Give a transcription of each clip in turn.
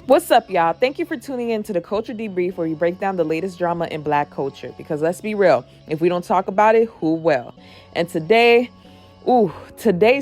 What's up, y'all? Thank you for tuning in to the Culture Debrief, where we break down the latest drama in Black culture. Because let's be real, if we don't talk about it, who will? And today's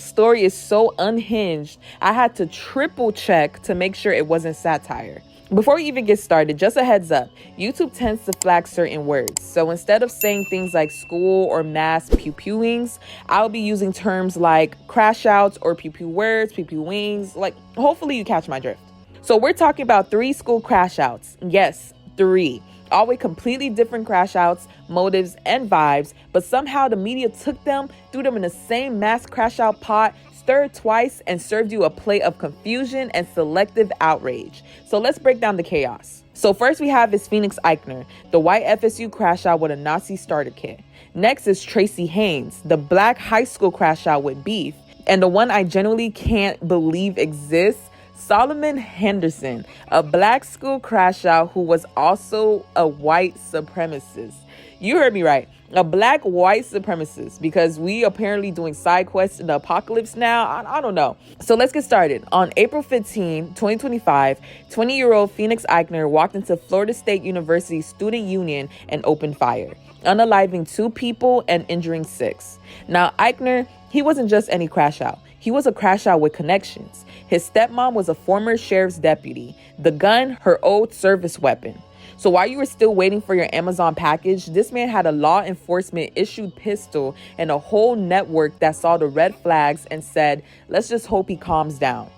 story is so unhinged, I had to triple check to make sure it wasn't satire. Before we even get started, just a heads up, YouTube tends to flag certain words. So instead of saying things like school or mass pew-pewings, I'll be using terms like crash outs or pew-pew words, pew-pew wings. Like, hopefully you catch my drift. So we're talking about 3 school crash outs. Yes, 3. All with completely different crash outs, motives, and vibes, but somehow the media took them, threw them in the same mass crash out pot, stirred twice, and served you a plate of confusion and selective outrage. So let's break down the chaos. So first we have is Phoenix Ikner, the white FSU crash out with a Nazi starter kit. Next is Tracy Haynes, the black high school crash out with beef. And the one I genuinely can't believe exists, Solomon Henderson, a black school crash out who was also a white supremacist. You heard me right. A black white supremacist, because we apparently doing side quests in the apocalypse now. I don't know. So let's get started. On April 15, 2025, 20-year-old Phoenix Ikner walked into Florida State University Student Union and opened fire, unaliving 2 people and injuring 6. Now, Ikner, he wasn't just any crash out. He was a crash out with connections. His stepmom was a former sheriff's deputy. The gun, her old service weapon. So while you were still waiting for your Amazon package, this man had a law enforcement issued pistol and a whole network that saw the red flags and said, let's just hope he calms down.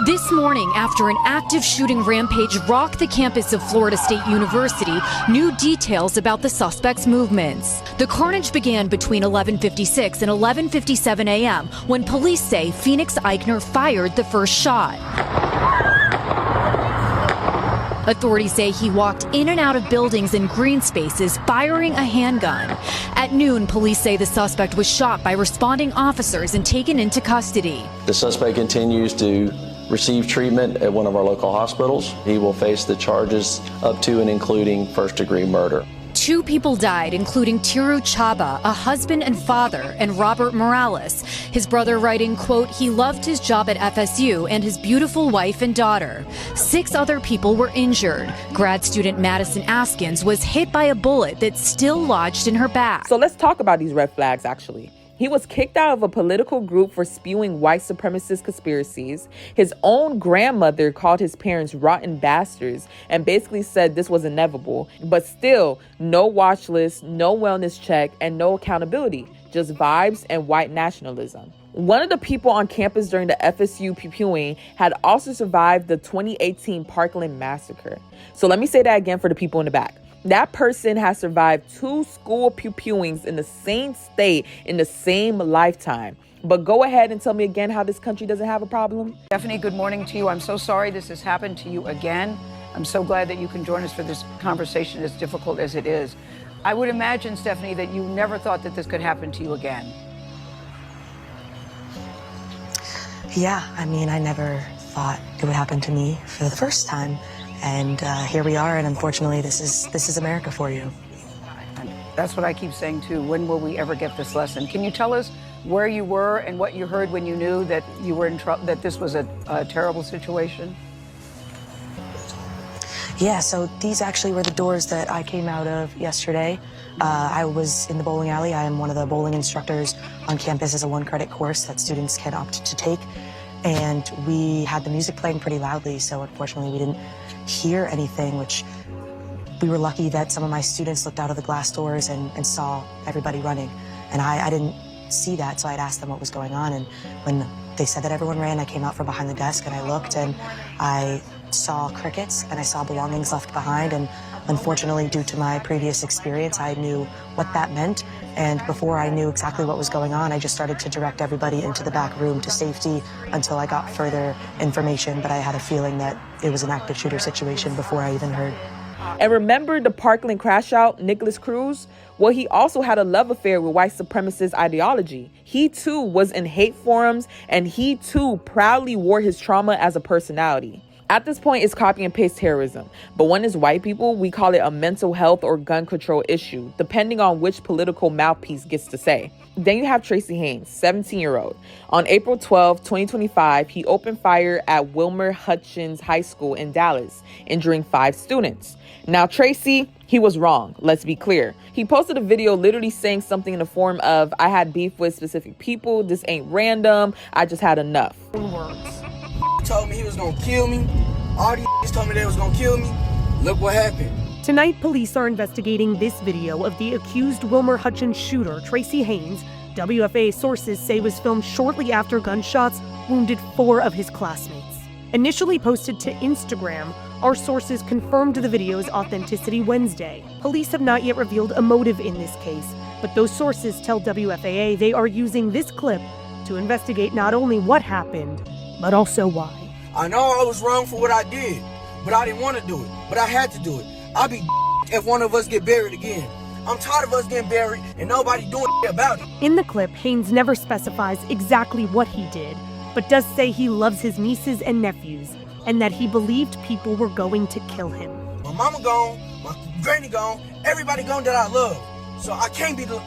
This morning, after an active shooting rampage rocked the campus of Florida State University, new details about the suspect's movements. The carnage began between 11:56 and 11:57 a.m. when police say Phoenix Ikner fired the first shot. Authorities say he walked in and out of buildings and green spaces, firing a handgun. At noon, police say the suspect was shot by responding officers and taken into custody. The suspect continues to receive treatment at one of our local hospitals. He will face the charges up to and including first-degree murder. 2 people died, including Tiru Chaba, a husband and father, and Robert Morales. His brother writing, quote, he loved his job at FSU and his beautiful wife and daughter. 6 other people were injured. Grad student Madison Askins was hit by a bullet that still lodged in her back. So let's talk about these red flags, actually. He was kicked out of a political group for spewing white supremacist conspiracies. His own grandmother called his parents rotten bastards and basically said this was inevitable. But still, no watch list, no wellness check, and no accountability. Just vibes and white nationalism. One of the people on campus during the FSU pew-pewing had also survived the 2018 Parkland massacre. So let me say that again for the people in the back. That person has survived 2 school pew-pewings in the same state in the same lifetime. But go ahead and tell me again how this country doesn't have a problem. Stephanie, good morning to you. I'm so sorry this has happened to you again. I'm so glad that you can join us for this conversation, as difficult as it is. I would imagine, Stephanie, that you never thought that this could happen to you again. Yeah, I mean, I never thought it would happen to me for the first time. And here we are, and unfortunately, this is America for you. And that's what I keep saying, too. When will we ever get this lesson? Can you tell us where you were and what you heard when you knew that you were in trouble, that this was a terrible situation? Yeah, so these actually were the doors that I came out of yesterday. I was in the bowling alley. I am one of the bowling instructors on campus as a 1-credit course that students can opt to take. And we had the music playing pretty loudly, so unfortunately we didn't hear anything, which we were lucky that some of my students looked out of the glass doors and saw everybody running. And I didn't see that, so I'd asked them what was going on. And when they said that everyone ran, I came out from behind the desk and I looked and I saw crickets and I saw belongings left behind. And unfortunately, due to my previous experience, I knew what that meant. And before I knew exactly what was going on, I just started to direct everybody into the back room to safety until I got further information. But I had a feeling that it was an active shooter situation before I even heard. And remember the Parkland crash out, Nicholas Cruz? Well, he also had a love affair with white supremacist ideology. He too was in hate forums, and he too proudly wore his trauma as a personality. At this point, it's copy and paste terrorism. But when it's white people, we call it a mental health or gun control issue, depending on which political mouthpiece gets to say. Then you have Tracy Haynes, 17-year-old. On April 12, 2025, he opened fire at Wilmer-Hutchins HS in Dallas, injuring 5 students. Now, Tracy, he was wrong. Let's be clear. He posted a video literally saying something in the form of, I had beef with specific people. This ain't random. I just had enough. Told me he was gonna kill me. All these told me they was gonna kill me. Look what happened. Tonight, police are investigating this video of the accused Wilmer-Hutchins shooter, Tracy Haynes. WFA sources say was filmed shortly after gunshots wounded 4 of his classmates. Initially posted to Instagram, our sources confirmed the video's authenticity Wednesday. Police have not yet revealed a motive in this case, but those sources tell WFAA they are using this clip to investigate not only what happened, but also why. I know I was wrong for what I did, but I didn't want to do it. But I had to do it. I'll be if one of us get buried again. I'm tired of us getting buried and nobody doing about it. In the clip, Haynes never specifies exactly what he did, but does say he loves his nieces and nephews, and that he believed people were going to kill him. My mama gone, my granny gone, everybody gone that I love. So I can't go.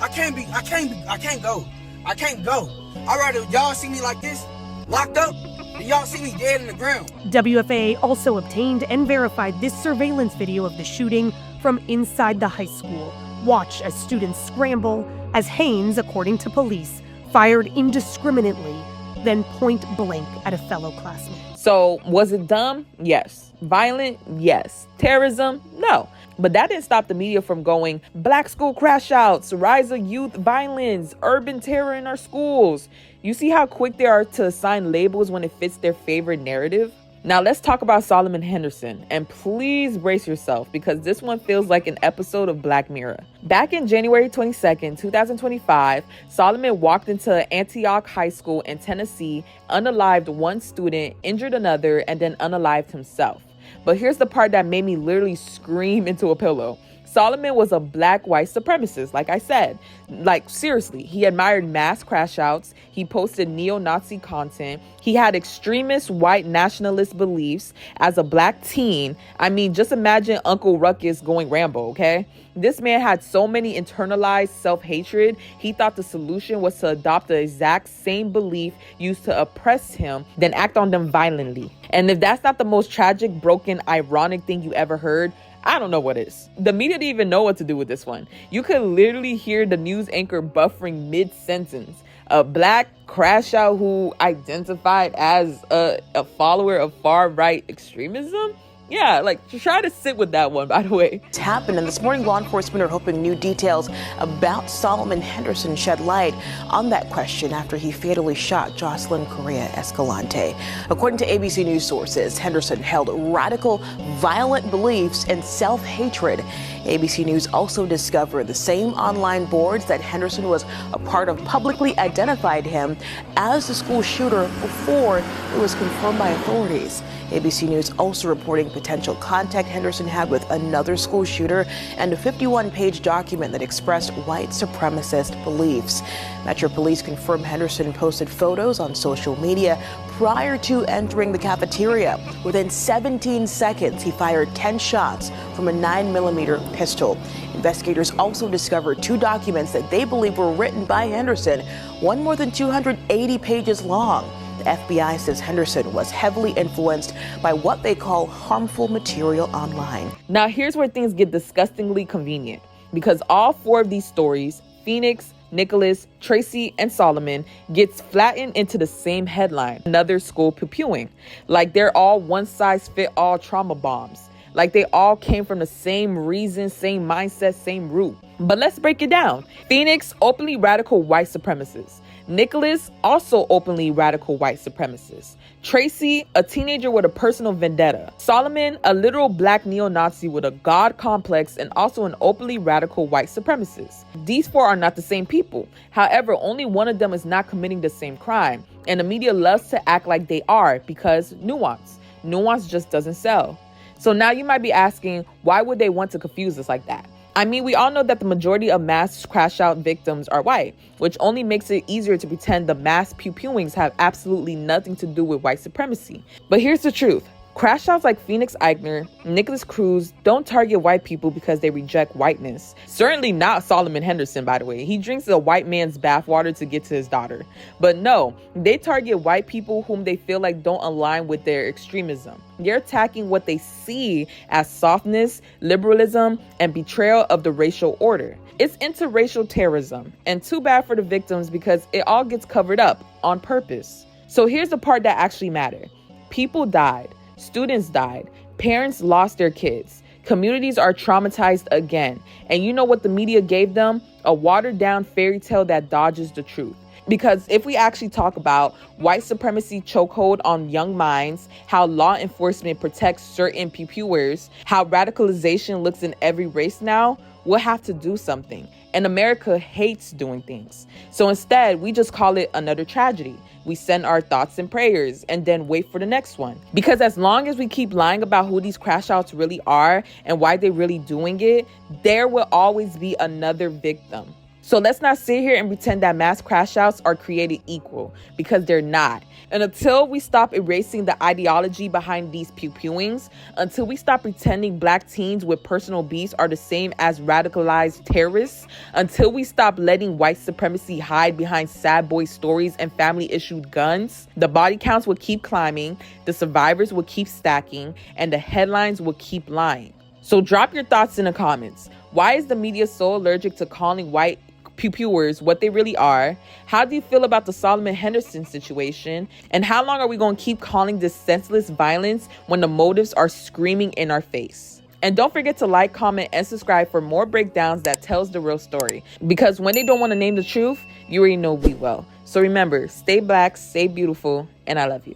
I'd rather y'all see me like this, locked up, than y'all see me dead in the ground. WFAA also obtained and verified this surveillance video of the shooting from inside the high school. Watch as students scramble, as Haynes, according to police, fired indiscriminately, then point blank at a fellow classmate. So, was it dumb? Yes. Violent? Yes. Terrorism? No. But that didn't stop the media from going, Black school crash outs, rise of youth violence, urban terror in our schools. You see how quick they are to assign labels when it fits their favorite narrative? Now let's talk about Solomon Henderson, and please brace yourself because this one feels like an episode of Black Mirror. Back in January 22nd, 2025, Solomon walked into Antioch HS in Tennessee, unalived 1 student, injured another, and then unalived himself. But here's the part that made me literally scream into a pillow. Solomon was a Black white supremacist, like I said. Like, seriously, he admired mass crash outs. He posted neo-Nazi content. He had extremist white nationalist beliefs as a Black teen. I mean, just imagine Uncle Ruckus going Rambo, okay? This man had so many internalized self-hatred, he thought the solution was to adopt the exact same belief used to oppress him, then act on them violently. And if that's not the most tragic, broken, ironic thing you ever heard, I don't know what is. The media didn't even know what to do with this one. You could literally hear the news anchor buffering mid-sentence. A Black crash out who identified as a follower of far-right extremism? Yeah, like, try to sit with that one, by the way. It's happened, and this morning law enforcement are hoping new details about Solomon Henderson shed light on that question after he fatally shot Jocelyn Correa Escalante. According to ABC News sources, Henderson held radical, violent beliefs and self-hatred. ABC News also discovered the same online boards that Henderson was a part of publicly identified him as the school shooter before it was confirmed by authorities. ABC News also reporting potential contact Henderson had with another school shooter and a 51-page document that expressed white supremacist beliefs. Metro Police confirmed Henderson posted photos on social media prior to entering the cafeteria. Within 17 seconds, he fired 10 shots from a 9mm pistol. Investigators also discovered 2 documents that they believe were written by Henderson, one more than 280 pages long. The FBI says Henderson was heavily influenced by what they call harmful material online. Now, here's where things get disgustingly convenient, because all 4 of these stories, Phoenix, Nicholas, Tracy, and Solomon, gets flattened into the same headline, another school pew-pewing. Like they're all one-size-fit-all trauma bombs. Like they all came from the same reason, same mindset, same root. But let's break it down. Phoenix, openly radical white supremacist. Nicholas, also openly radical white supremacist. Tracy, a teenager with a personal vendetta. Solomon, a literal Black neo-Nazi with a God complex and also an openly radical white supremacist. These 4 are not the same people. However, only one of them is not committing the same crime. And the media loves to act like they are because nuance. Nuance just doesn't sell. So now you might be asking, why would they want to confuse us like that? I mean, we all know that the majority of mass crash out victims are white, which only makes it easier to pretend the mass pew-pewings have absolutely nothing to do with white supremacy. But here's the truth. Crash outs like Phoenix Ikner, Nicholas Cruz don't target white people because they reject whiteness. Certainly not Solomon Henderson, by the way. He drinks a white man's bathwater to get to his daughter. But no, they target white people whom they feel like don't align with their extremism. They're attacking what they see as softness, liberalism, and betrayal of the racial order. It's interracial terrorism, and too bad for the victims because it all gets covered up on purpose. So here's the part that actually matters. People died. Students died. Parents lost their kids. Communities are traumatized again. And you know what the media gave them? A watered down fairy tale that dodges the truth. Because if we actually talk about white supremacy chokehold on young minds, how law enforcement protects certain pew-pewers, how radicalization looks in every race now, we'll have to do something. And America hates doing things. So instead, we just call it another tragedy. We send our thoughts and prayers and then wait for the next one. Because as long as we keep lying about who these crash outs really are and why they're really doing it, there will always be another victim. So let's not sit here and pretend that mass crash outs are created equal, because they're not. And until we stop erasing the ideology behind these pew-pewings, until we stop pretending black teens with personal beefs are the same as radicalized terrorists, until we stop letting white supremacy hide behind sad boy stories and family-issued guns, the body counts will keep climbing, the survivors will keep stacking, and the headlines will keep lying. So drop your thoughts in the comments. Why is the media so allergic to calling white pew-pewers what they really are? How do you feel about the Solomon Henderson situation? And how long are we going to keep calling this senseless violence when the motives are screaming in our face? And don't forget to like, comment, and subscribe for more breakdowns that tells the real story. Because when they don't want to name the truth, you already know we will. So remember, stay black, stay beautiful, and I love you.